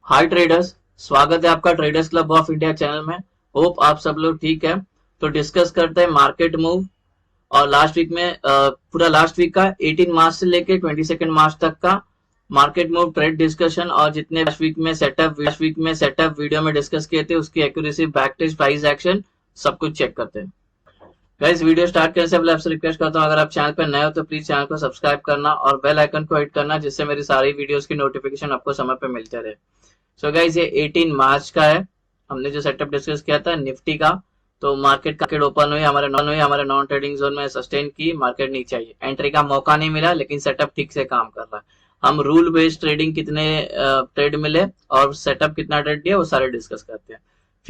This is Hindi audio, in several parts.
हाय ट्रेडर्स, स्वागत है आपका traders club of India channel में। होप आप सब लोग ठीक है। तो डिस्कस करते हैं मार्केट मूव। और लास्ट वीक में पूरा लास्ट वीक का 18 मार्च से लेके 22 मार्च तक का मार्केट मूव ट्रेड डिस्कशन और जितने लास्ट वीक में सेटअप वीडियो में डिस्कस किए थे उसकी accuracy, back test, price action सब कुछ चेक करते हैं। गाइस, वीडियो स्टार्ट करने से पहले आपसे रिक्वेस्ट करता हूँ, अगर आप चैनल पर नए हो तो प्लीज चैनल को सब्सक्राइब करना और बेल आइकन को हिट करना, जिससे मेरी सारी वीडियोस की नोटिफिकेशन आपको समय पे मिलते रहे। सो गाइस, ये 18 मार्च का है। हमने जो सेटअप डिस्कस किया था निफ्टी का, तो मार्केट ओपन हुई, हमारे नॉन ट्रेडिंग जोन में सस्टेन की, मार्केट नीचे आई, एंट्री का मौका नहीं मिला, लेकिन सेटअप ठीक से काम कर रहा है। हम रूल बेस्ड ट्रेडिंग कितने ट्रेड मिले और सेटअप कितना ट्रेड दिया वो सारे डिस्कस करते हैं।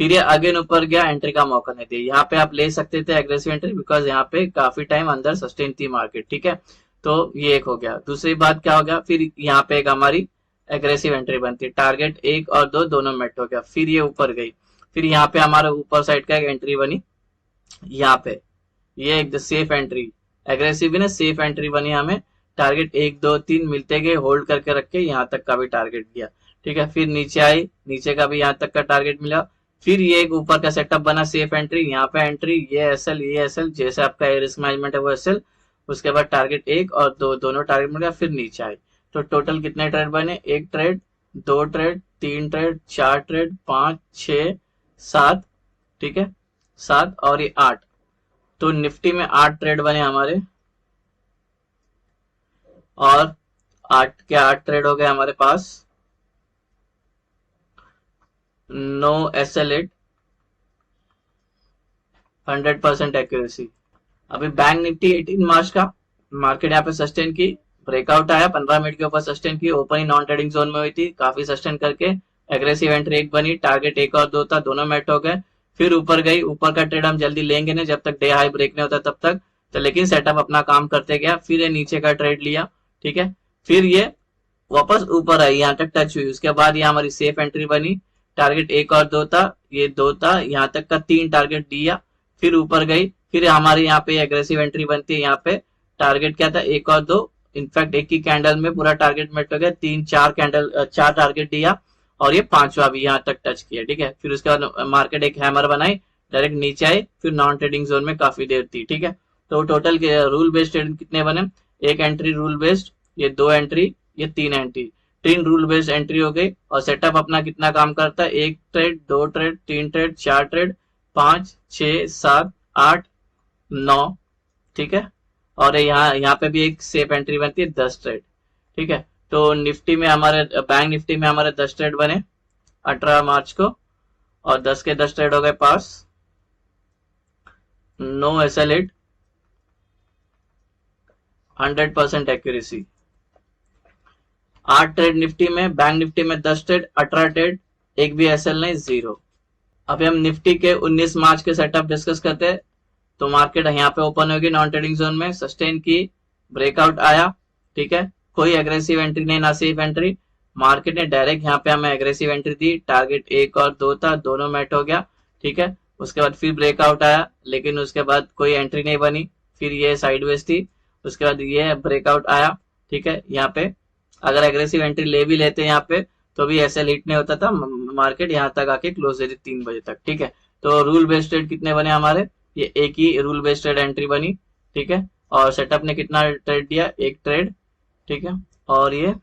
फिर ये अगेन ऊपर गया, एंट्री का मौका नहीं दिया। यहाँ पे आप ले सकते थे एग्रेसिव एंट्री, बिकॉज यहाँ पे काफी टाइम अंदर सस्टेन थी मार्केट, ठीक है। तो ये एक हो गया। दूसरी बात क्या हो गया, फिर यहाँ पे एक हमारी एग्रेसिव एंट्री बनती है, टारगेट 1 और 2 दोनों मेट हो गया, फिर ये ऊपर गई। फिर यहाँ पे हमारे ऊपर साइड का एक एंट्री बनी, यहाँ पे ये एक सेफ एंट्री, एग्रेसिव भी ना सेफ एंट्री बनी हमें। टारगेट 1 2 3 मिलते गए, होल्ड करके रखे, यहाँ तक का भी टारगेट दिया, ठीक है। फिर नीचे आई, नीचे का भी यहाँ तक का टारगेट मिला। फिर ये एक ऊपर का सेटअप बना, सेफ एंट्री, यहाँ पे एंट्री, ये एसएल, ये एसएल, जैसे आपका रिस्क मैनेजमेंट है वो एसएल। उसके बाद टारगेट 1 और 2 दोनों टारगेट मिल गया, फिर नीचे आई। तो टोटल कितने ट्रेड बने, 1 ट्रेड, 2 ट्रेड, 3 ट्रेड, 4 ट्रेड, 5 6 7, ठीक है, 7 और ये 8। तो निफ्टी में 8 ट्रेड बने हमारे, और 8 के 8 ट्रेड हो गए हमारे पास। No SL8, 100% accuracy. अभी बैंक निफ्टी 18 मार्च का, मार्केट यहाँ पे सस्टेन की, ब्रेकआउट आया, 15 मिनट के ऊपर सस्टेन की, ओपनिंग नॉन ट्रेडिंग जोन में हुई थी, काफी सस्टेन करके एग्रेसिव एंट्री एक बनी, टारगेट 1 और 2 था, दोनों मेट हो गए। फिर ऊपर गई, ऊपर का ट्रेड हम जल्दी लेंगे नहीं जब तक डे हाई ब्रेक नहीं होता तब तक, तो लेकिन सेटअप अपना काम करते गया। फिर ये नीचे का ट्रेड लिया, ठीक है। फिर ये वापस ऊपर आई, यहाँ तक टच हुई, उसके बाद ये हमारी सेफ एंट्री बनी, टारगेट 1 और 2 था, ये 2 था, यहाँ तक का 3 टारगेट दिया। फिर ऊपर गई, फिर हमारे यहाँ पे एग्रेसिव एंट्री बनती है, यहाँ पे टारगेट क्या था, 1 और 2, इनफैक्ट एक ही कैंडल में पूरा टारगेट मेट हो गया, 3 4 कैंडल 4 टारगेट दिया, और ये पांचवा भी यहाँ तक टच किया, ठीक है। फिर उसके बाद मार्केट एक हैमर बनाई, डायरेक्ट नीचे आई, फिर नॉन ट्रेडिंग जोन में काफी देर थी, ठीक है। तो टोटल रूल बेस्ड ट्रेड कितने बने, एक एंट्री रूल बेस्ड, ये 2 एंट्री, ये 3 एंट्री, 3 रूल बेस्ड एंट्री हो गई। और सेटअप अपना कितना काम करता है, 1 ट्रेड, 2 ट्रेड, 3 ट्रेड, 4 ट्रेड, 5 6 7 8 9, ठीक है। और यहाँ यहाँ पे भी एक सेफ एंट्री बनती है, 10 ट्रेड, ठीक है। तो निफ्टी में हमारे, बैंक निफ्टी में हमारे 10 ट्रेड बने 18 मार्च को, और 10 के 10 ट्रेड हो गए पास। No SL8, 100% accuracy. 8 trade Nifty में, बैंक निफ्टी में 10 ट्रेड, 18 ट्रेड, एक भी SL नहीं, 0। अभी हम निफ्टी के 19 मार्च के सेटअप डिस्कस करते हैं। तो मार्केट यहाँ पे ओपन होगी नॉन ट्रेडिंग जोन में, सस्टेन की, ब्रेकआउट आया, ठीक है, कोई एग्रेसिव एंट्री नहीं, ना सेफ एंट्री। मार्केट ने डायरेक्ट यहाँ पे हमें एग्रेसिव एंट्री दी, टारगेट 1 और 2 था, दोनों मेट हो गया, ठीक है। उसके बाद फिर ब्रेकआउट आया, लेकिन उसके बाद कोई एंट्री नहीं बनी, फिर ये साइडवेज थी। उसके बाद ये ब्रेकआउट आया, ठीक है। यहाँ पे अगर एग्रेसिव एंट्री ले भी लेते यहाँ पे तो भी ऐसे हिट नहीं होता था, मार्केट यहाँ तक आके क्लोज हुई थी 3 बजे तक, ठीक है। तो रूल बेस्ड ट्रेड कितने बने हमारे, ये एक ही रूल बेस्ड ट्रेड एंट्री बनी, ठीक है। और सेटअप ने कितना ट्रेड दिया, 1 ट्रेड, ठीक है। और ये,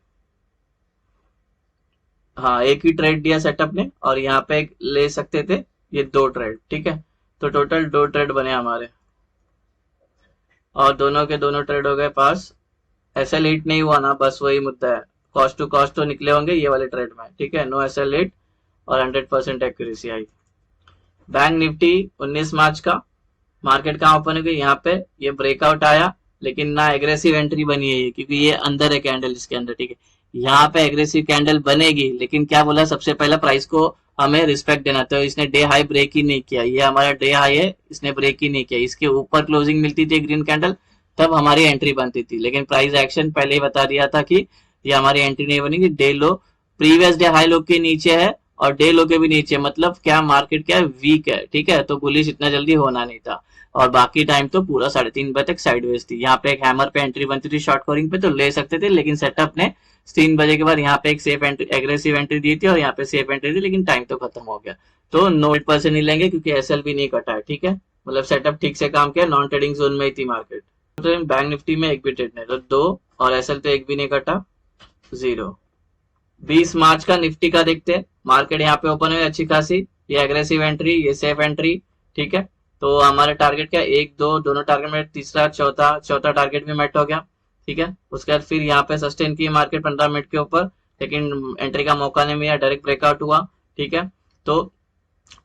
हाँ, एक ही ट्रेड दिया सेटअप ने, और यहाँ पे एक ले सकते थे, ये 2 ट्रेड, ठीक है। तो टोटल 2 ट्रेड बने हमारे, और दोनों के दोनों ट्रेड हो गए पास। SL8 नहीं हुआ ना, बस वही मुद्दा है, कॉस्ट टू कॉस्ट तो निकले होंगे ये वाले ट्रेड में, ठीक है। नो SL8 और 100% एक्यूरेसी आई। बैंक निफ्टी 19 मार्च का, मार्केट कहाँ ओपन हो गई, यहाँ पे ये ब्रेकआउट आया, लेकिन ना एग्रेसिव एंट्री बनी है ये, क्योंकि ये अंदर है कैंडल इसके अंदर, ठीक है। यहाँ पे एग्रेसिव कैंडल बनेगी, लेकिन क्या बोला, सबसे पहले प्राइस को हमें रिस्पेक्ट देना, तो इसने डे हाई ब्रेक ही नहीं किया, ये हमारा डे हाई है, इसने ब्रेक ही नहीं किया, इसके ऊपर क्लोजिंग मिलती थी ग्रीन कैंडल, तब हमारी एंट्री बनती थी। लेकिन प्राइस एक्शन पहले ही बता दिया था कि ये हमारी एंट्री नहीं बनेगी, डे लो, प्रीवियस डे हाई लो के नीचे है, और डे लो के भी नीचे, मतलब क्या मार्केट क्या वीक है, ठीक है। तो बुलिश इतना जल्दी होना नहीं था। और बाकी टाइम तो पूरा 3:30 बजे तक साइडवेज थी। यहाँ पे एक हैमर पे एंट्री बनती थी शॉर्ट कवरिंग पे तो ले सकते थे, लेकिन सेटअप ने 3 बजे के बाद यहाँ पे एक सेफ एंट्री, एग्रेसिव एंट्री दी थी और यहाँ पे सेफ एंट्री थी, लेकिन टाइम तो खत्म हो गया। तो नो % नहीं लेंगे क्योंकि एसएल भी नहीं कटा है, ठीक है, मतलब सेटअप ठीक से काम किया, नॉन ट्रेडिंग जोन में ही थी मार्केट। तो बैंक निफ्टी में एक भी ट्रेड नहीं, तो 2 और एसएल तो एक भी नहीं कटा, 0। 20 मार्च का निफ्टी का देखते हैं। मार्केट यहाँ पे ओपन हुई अच्छी खासी, ये एग्रेसिव एंट्री, ये सेफ एंट्री, ठीक है। तो हमारे टारगेट क्या, 1 2 दोनों टारगेट में, तीसरा चौथा टारगेट भी मेट हो गया, ठीक है। उसके बाद फिर यहाँ पे सस्टेन की मार्केट 15 मिनट के ऊपर, लेकिन एंट्री का मौका नहीं मिला, डायरेक्ट ब्रेकआउट हुआ, ठीक है। तो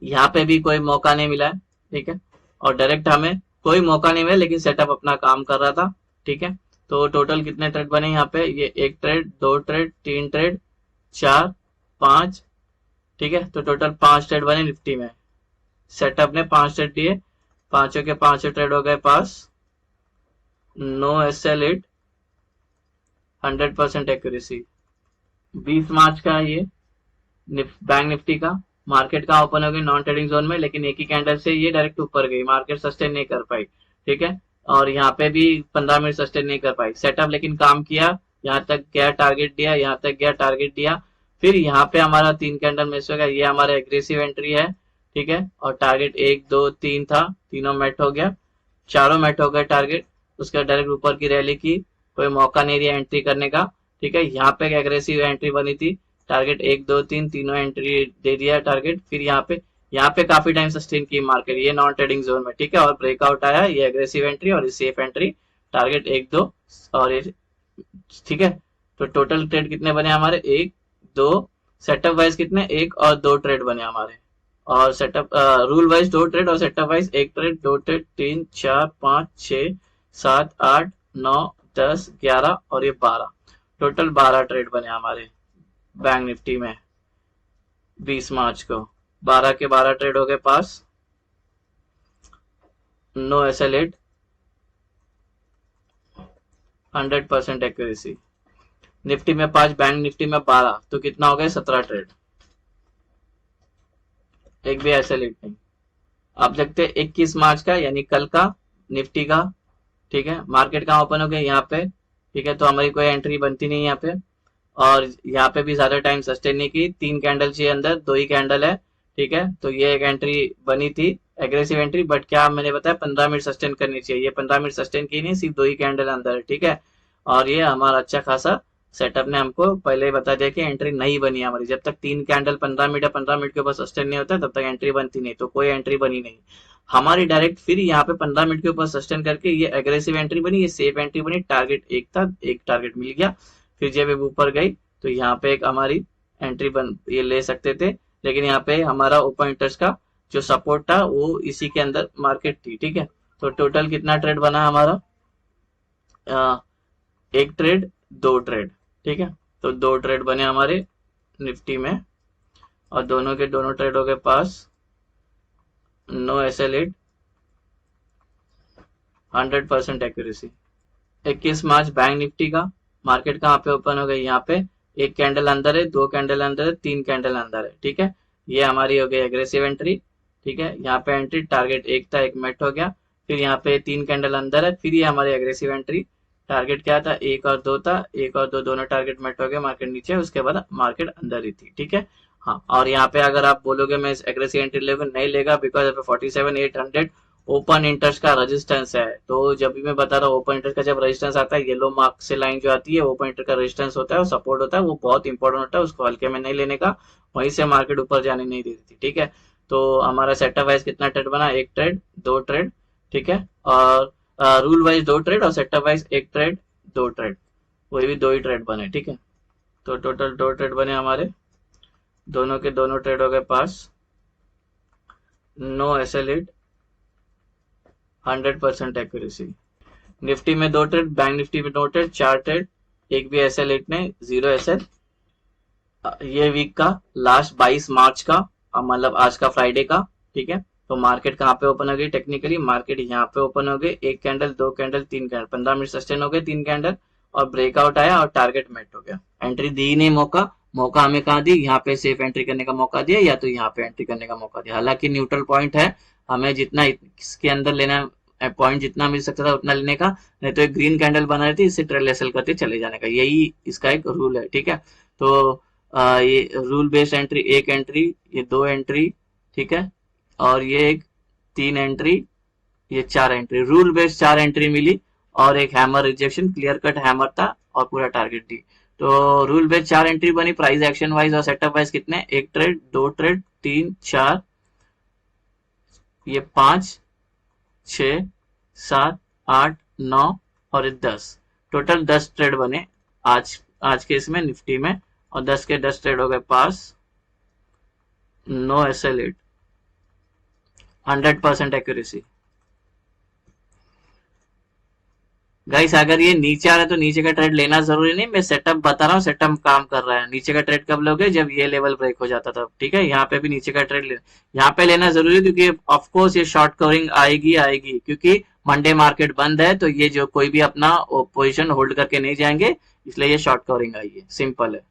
यहाँ पे भी कोई मौका नहीं मिला है, ठीक है, और डायरेक्ट हमें कोई मौका नहीं मिला, लेकिन सेटअप अपना काम कर रहा था, ठीक है। तो टोटल कितने ट्रेड बने यहाँ पे, ये 1 ट्रेड, 2 ट्रेड, 3 ट्रेड, 4 5, ठीक है। तो टोटल 5 ट्रेड बने निफ्टी में, सेटअप ने 5 ट्रेड दिए, पांचों के पांचों ट्रेड हो गए पास, नो एसएल इट, 100% एक्यूरेसी। 20 मार्च का ये बैंक निफ्टी का मार्केट का ओपन हो गई नॉन ट्रेडिंग जोन में, लेकिन एक ही कैंडल से ये डायरेक्ट ऊपर गई, मार्केट सस्टेन नहीं कर पाई, ठीक है। और यहाँ पे भी 15 मिनट सस्टेन नहीं कर पाई, सेटअप लेकिन काम किया, यहाँ तक गया टारगेट दिया, यहाँ तक गया टारगेट दिया, फिर यहाँ पे हमारा 3 कैंडल मिस हो गया, ये हमारा एग्रेसिव एंट्री है, ठीक है। और टारगेट 1 2 3 था, तीनों मेट हो गया, चारों मेट हो गए टारगेट। उसके डायरेक्ट ऊपर की रैली की, कोई मौका नहीं दिया एंट्री करने का, ठीक है। यहाँ पे एग्रेसिव एंट्री बनी थी, टारगेट 1 2 3 तीनों एंट्री दे दिया टारगेट, फिर यहाँ पे काफी टाइम सस्टेन की मार्केट, ये नॉन ट्रेडिंग जोन में, ठीक है। और ब्रेकआउट आया, ये एग्रेसिव एंट्री और ये सेफ एंट्री, टारगेट 1 2 और ये, ठीक है। तो टोटल ट्रेड कितने बने हमारे, 1 2, सेटअप वाइज कितने, 1 और 2 ट्रेड बने हमारे, और सेटअप रूल वाइज 2 ट्रेड और सेटअप वाइज 1 ट्रेड, 2 ट्रेड, 3 4 5 6 7 8 9 10 11 और ये 12, टोटल 12 ट्रेड बने हमारे बैंक निफ्टी में 20 मार्च को। 12 के 12 ट्रेड हो गए पास, no SL hit, 100% accuracy. Nifty में 5, बैंक निफ्टी में 12, तो कितना हो गया, 17 ट्रेड, एक भी एसएल इट नहीं। अब देखते हैं 21 मार्च का, यानी कल का निफ्टी का, ठीक है। मार्केट कहाँ ओपन हो गया, यहाँ पे, ठीक है। तो हमारी कोई एंट्री बनती नहीं यहाँ पे, और यहाँ पे भी ज्यादा टाइम सस्टेन नहीं की, 3 कैंडल चाहिए अंदर, 2 ही कैंडल है, ठीक है। तो ये एक एंट्री बनी थी, एग्रेसिव एंट्री, बट क्या मैंने बताया 15 मिनट सस्टेन करनी चाहिए, ये 15 मिनट सस्टेन की नहीं, सिर्फ 2 ही कैंडल अंदर है, ठीक है। और ये हमारा अच्छा खासा सेटअप ने हमको पहले ही बता दिया कि एंट्री नहीं बनी हमारी, जब तक 3 कैंडल 15 मिनट या 15 मिनट के ऊपर सस्टेन नहीं होता तब तक एंट्री बनती नहीं, तो कोई एंट्री बनी नहीं हमारी। डायरेक्ट फिर यहाँ पे 15 मिनट के ऊपर सस्टेन करके ये एग्रेसिव एंट्री बनी, ये सेफ एंट्री बनी, टारगेट 1 था, 1 टारगेट मिल गया, फिर जब ऊपर गई तो यहाँ पे एक हमारी एंट्री ये ले सकते थे, लेकिन यहाँ पे हमारा ओपन इंटरेस्ट का जो सपोर्ट था वो इसी के अंदर मार्केट थी, ठीक है। तो टोटल कितना ट्रेड बना हमारा, 1 ट्रेड 2 ट्रेड, ठीक है। तो 2 ट्रेड बने हमारे निफ्टी में, और दोनों के दोनों ट्रेड हो गए पास, no SL hit, 100% accuracy. 21 March bank Nifty का मार्केट कहाँ पे ओपन हो गई, यहाँ पे 1 कैंडल अंदर है, 2 कैंडल अंदर है, 3 कैंडल अंदर है, ठीक है। ये हमारी हो गई एग्रेसिव एंट्री, ठीक है। यहाँ पे एंट्री टारगेट 1 था, 1 मेट हो गया, फिर यहाँ पे 3 कैंडल अंदर है, फिर ये हमारी एग्रेसिव एंट्री, टारगेट क्या था, 1 और 2 था, 1 और 2 दोनों टारगेट मेट हो गए, मार्केट नीचे, उसके बाद मार्केट अंदर ही थी, ठीक है। हाँ, और यहाँ पे अगर आप बोलोगे मैं एग्रेसिव एंट्री लेगा, नहीं लेगा, बिकॉज 47,800 ओपन इंटरेस्ट का रेजिस्टेंस है। तो जब भी मैं बता रहा हूँ ओपन इंटरेस्ट का जब रेजिस्टेंस आता है, येलो मार्क से लाइन जो आती है ओपन इंटरेस्ट का रेजिस्टेंस होता है और सपोर्ट होता है, वो बहुत इंपॉर्टेंट होता है, उसको हल्के में नहीं लेने का, वहीं से मार्केट ऊपर जाने नहीं देती, ठीक है। तो हमारा सेटअप वाइज कितना ट्रेड बना, 1 ट्रेड 2 ट्रेड, ठीक है। और रूल वाइज 2 ट्रेड और सेटअप वाइज 1 ट्रेड 2 ट्रेड, वही भी 2 ही ट्रेड बने, ठीक है। तो टोटल 2 ट्रेड बने हमारे, दोनों के दोनों ट्रेड हो गए पास, no SL hit, 100% accuracy. Nifty में 2 ट्रेड, बैंक निफ्टी में 2 ट्रेड, 4 ट्रेड, एक भी एसएल इट ने, 0 एसएल। ये वीक का लास्ट 22 मार्च का, मतलब आज का फ्राइडे का, ठीक है। तो मार्केट कहाँ पे ओपन हो गई, टेक्निकली मार्केट यहाँ पे ओपन हो गई, 1 candle 2 candle 3 candle, 15 minute sustain हो गए 3 कैंडल, और ब्रेकआउट आया और टारगेट मेट हो गया। एंट्री दी नहीं, मौका हमें कहाँ दी, यहाँ पे सेफ एंट्री करने का मौका दिया, या तो यहाँ पे एंट्री करने का मौका दिया। हालांकि न्यूट्रल पॉइंट है, हमें जितना इसके अंदर लेना पॉइंट जितना मिल सकता था उतना लेने का, नहीं तो एक ग्रीन कैंडल बना रहती इससे ट्रेड लेसल करते चले जाने का, यही इसका एक रूल है। ठीक है, तो ये रूल बेस्ड एंट्री, एक एंट्री, ये दो एंट्री, ठीक है, और ये एक तीन एंट्री, ये चार एंट्री, रूल बेस्ड चार एंट्री मिली, और एक hammer rejection, clear cut hammer था और पूरा टारगेट दी। तो रूल बेस्ड चार एंट्री बनी, प्राइस एक्शन वाइज और सेटअप वाइज कितने, एक ट्रेड, दो ट्रेड, तीन, चार, ये 5, 6, 7, 8, 9 और 10, टोटल 10 ट्रेड बने आज के इसमें निफ्टी में, और 10 के 10 ट्रेड हो गए पास, नो SL8, 100% एक्यूरेसी। गाइस अगर ये नीचे आ रहा है तो नीचे का ट्रेड लेना जरूरी नहीं, मैं सेटअप बता रहा हूँ, सेटअप काम कर रहा है। नीचे का ट्रेड कब लोगे, जब ये लेवल ब्रेक हो जाता था। ठीक है, यहाँ पे भी नीचे का ट्रेड यहाँ पे लेना जरूरी है, क्योंकि ऑफकोर्स ये शॉर्ट कवरिंग आएगी, क्योंकि मंडे मार्केट बंद है, तो ये जो कोई भी अपना पोजिशन होल्ड करके नहीं जाएंगे, इसलिए ये शॉर्ट कवरिंग आई है, सिंपल है।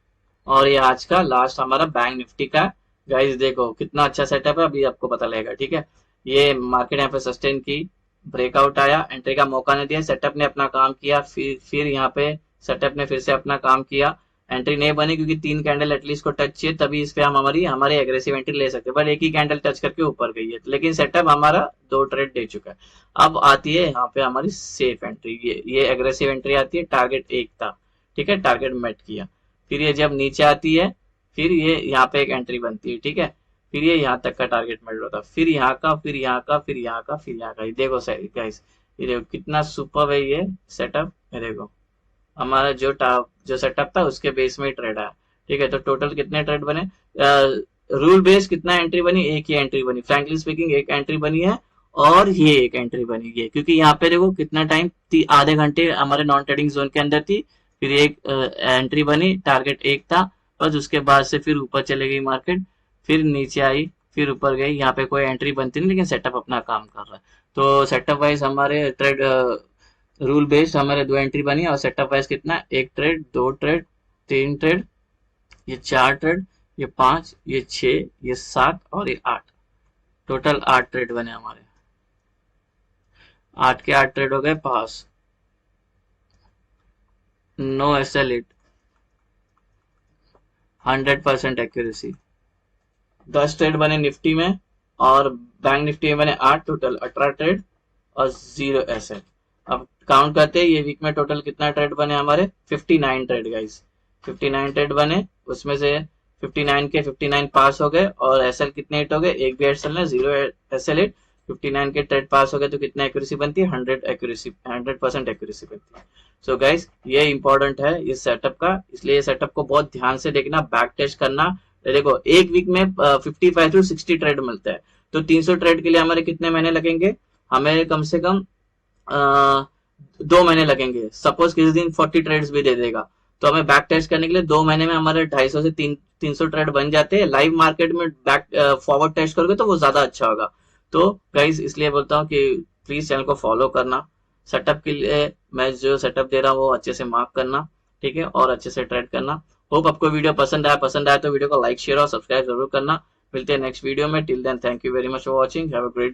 और ये आज का लास्ट हमारा बैंक निफ्टी का। गाइस देखो कितना अच्छा सेटअप है, अभी आपको पता लगेगा। ठीक है, ये मार्केट यहाँ पे सस्टेन की, ब्रेकआउट आया, एंट्री का मौका नहीं दिया, सेटअप ने अपना काम किया, फिर यहाँ पे सेटअप ने फिर से अपना काम किया, एंट्री नहीं बनी क्योंकि तीन कैंडल एटलीस्ट को टच चाहिए, तभी इस पे हम हमारी एग्रेसिव एंट्री ले सकते हैं, पर एक ही कैंडल टच करके ऊपर गई है, लेकिन सेटअप हमारा दो ट्रेड दे चुका है। अब आती है यहाँ पे हमारी सेफ एंट्री, ये एग्रेसिव एंट्री आती है, टारगेट एक था, ठीक है, टारगेट मेट किया, फिर ये जब नीचे आती है, फिर ये यहाँ पे एक एंट्री बनती है। ठीक है, फिर ये यहाँ तक का टारगेट मेट होता है, फिर यहाँ का, फिर यहाँ का, फिर यहाँ का, फिर यहाँ का। ये देखो गाइस, ये देखो कितना सुपर है ये सेटअप। ये देखो हमारा जो सेटअप था उसके बेस में ही ट्रेड आया। ठीक है, तो टोटल कितने ट्रेड बने, रूल बेस कितना एंट्री बनी, एक ही एंट्री बनी, फ्रैंकली स्पीकिंग एक एंट्री बनी है, और ये एक एंट्री बनी है, क्योंकि यहाँ पे देखो कितना टाइम, आधे घंटे हमारे नॉन ट्रेडिंग जोन के अंदर थी, फिर एक एंट्री बनी, टारगेट एक था, बस उसके बाद से फिर ऊपर चले गई मार्केट, फिर नीचे आई, फिर ऊपर गई, यहाँ पे कोई एंट्री बनती नहीं, लेकिन सेटअप अपना काम कर रहा है। तो सेटअप वाइज हमारे ट्रेड, रूल बेस्ड हमारे दो एंट्री बनी, और सेटअप वाइज कितना, एक ट्रेड, दो ट्रेड, तीन ट्रेड, ये चार ट्रेड, ये 5, ये 6, ये 7 और ये 8, टोटल 8 ट्रेड बने हमारे, 8 के 8 ट्रेड हो गए पास, नो SL8, 100% एक्यूरेसी। 10 ट्रेड बने निफ्टी में, और बैंक निफ्टी में बने 8, टोटल 18 ट्रेड और 0 SL। अब काउंट करते हैं ये वीक में टोटल कितना ट्रेड बने हमारे, 59 ट्रेड गाइस, 59 ट्रेड बने, उसमें से 59 के 59 पास हो गए, और SL कितने हिट हो गए, एक भी SL ने, 0 SL8, 59 के ट्रेड पास हो गए, तो कितना एक्यूरेसी बनती है, 100% एक्यूरेसी बनती है। सो गाइस ये इंपॉर्टेंट है इस सेटअप का, इसलिए सेटअप को बहुत ध्यान से देखना, बैक टेस्ट करना। देखो एक वीक में 55 to 60 ट्रेड मिलता है, तो 300 ट्रेड के लिए हमारे कितने महीने लगेंगे, हमें कम से कम 2 महीने लगेंगे। सपोज किसी दिन 40 ट्रेड्स भी दे देगा, तो हमें बैक टेस्ट करने के लिए 2 महीने में हमारे 250 से 300 ट्रेड बन जाते हैं। लाइव मार्केट में बैक फॉरवर्ड टेस्ट करोगे तो वो ज्यादा अच्छा होगा। तो गाइस इसलिए बोलता हूँ कि प्लीज चैनल को फॉलो करना, सेटअप के लिए मैं जो सेटअप दे रहा हूँ वो अच्छे से मार्क करना, ठीक है, और अच्छे से ट्रेड करना। होप आपको वीडियो पसंद आया तो वीडियो को लाइक, शेयर और सब्सक्राइब जरूर करना। मिलते हैं नेक्स्ट वीडियो में, till then thank you very much for watching, have a great day.